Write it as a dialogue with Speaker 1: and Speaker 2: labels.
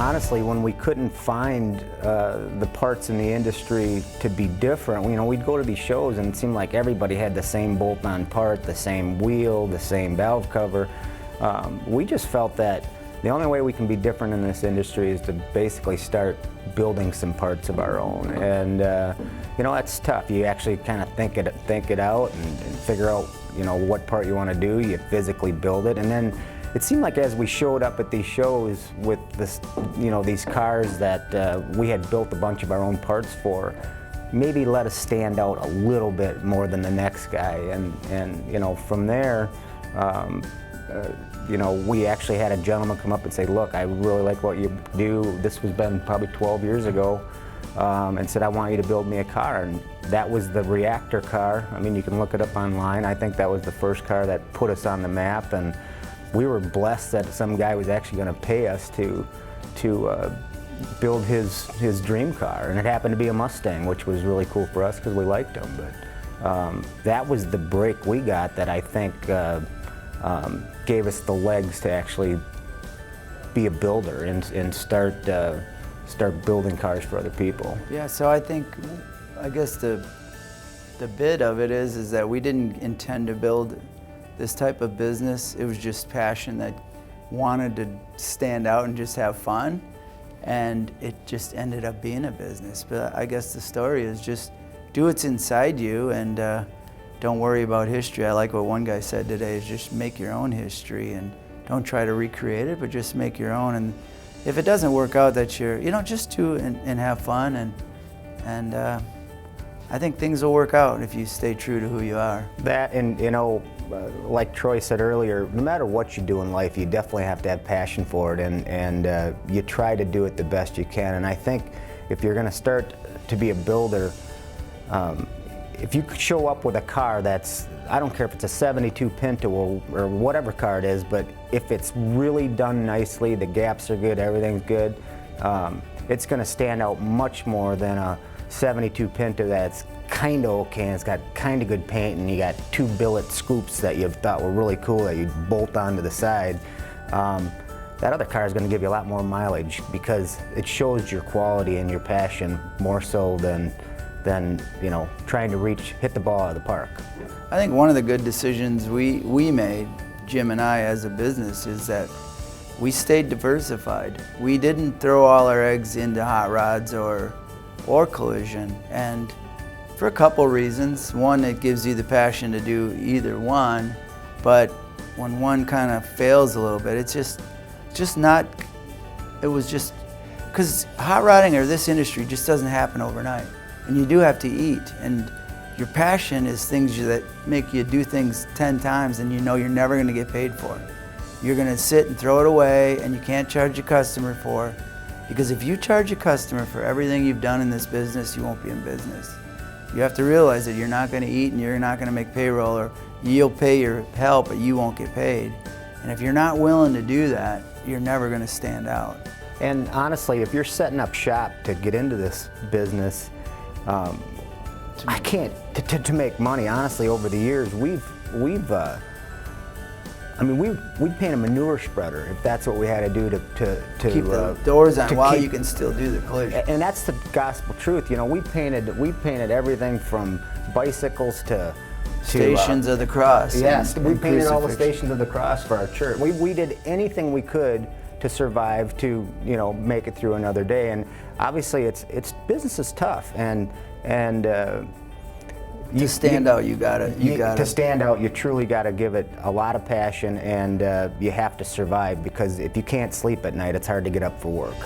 Speaker 1: honestly, when we couldn't find the parts in the industry to be different, we'd go to these shows and it seemed like everybody had the same bolt-on part, the same wheel, the same valve cover. We just felt that the only way we can be different in this industry is to basically start building some parts of our own. And that's tough. You actually kind of think it out and figure out what part you want to do. You physically build it, and then it seemed like as we showed up at these shows with this, these cars that we had built a bunch of our own parts for, maybe let us stand out a little bit more than the next guy. And from there, we actually had a gentleman come up and say, look, I really like what you do. This was been probably 12 years ago, and said, I want you to build me a car. And that was the reactor car. I mean, you can look it up online. I think that was the first car that put us on the map, and we were blessed that some guy was actually going to pay us to build his dream car, and it happened to be a Mustang, which was really cool for us because we liked them. But that was the break we got that I think gave us the legs to actually be a builder and start building cars for other people.
Speaker 2: Yeah, so I guess the bit of it is that we didn't intend to build this type of business. It was just passion that wanted to stand out and just have fun, and it just ended up being a business. But I guess the story is just do what's inside you and don't worry about history. I like what one guy said today, is just make your own history and don't try to recreate it, but just make your own. And if it doesn't work out, that just do it and have fun, and I think things will work out if you stay true to who you are.
Speaker 1: That, and like Troy said earlier, no matter what you do in life, you definitely have to have passion for it, and you try to do it the best you can. And I think if you're going to start to be a builder, if you show up with a car that's, I don't care if it's a 72 Pinto or whatever car it is, but if it's really done nicely, the gaps are good, everything's good, it's going to stand out much more than a 72 Pinto that's kind of okay and it's got kind of good paint and you got two billet scoops that you thought were really cool that you bolt onto the side. That other car is going to give you a lot more mileage because it shows your quality and your passion more so than trying to hit the ball out of the park.
Speaker 2: I think one of the good decisions we made, Jim and I, as a business, is that we stayed diversified. We didn't throw all our eggs into hot rods or collision, and for a couple reasons. One, it gives you the passion to do either one, but when one kind of fails a little bit, it's just not, it was just, because hot rodding or this industry just doesn't happen overnight. And you do have to eat, and your passion is things that make you do things 10 times and you're never going to get paid for. You're going to sit and throw it away, and you can't charge your customer for, because if you charge a customer for everything you've done in this business, you won't be in business. You have to realize that you're not going to eat and you're not going to make payroll, or you'll pay your help, but you won't get paid. And if you're not willing to do that, you're never going to stand out.
Speaker 1: And honestly, if you're setting up shop to get into this business, I can't, to make money, honestly, over the years, we'd paint a manure spreader if that's what we had to do to
Speaker 2: keep the doors on while you can still do the collision.
Speaker 1: And that's the gospel truth. We painted everything from bicycles to
Speaker 2: Stations of the Cross.
Speaker 1: Yes, we painted all the Stations of the Cross for our church. We did anything we could to survive, to make it through another day. And obviously, it's business is tough, and
Speaker 2: to stand out, to
Speaker 1: stand out, you truly got to give it a lot of passion, and you have to survive, because if you can't sleep at night, it's hard to get up for work.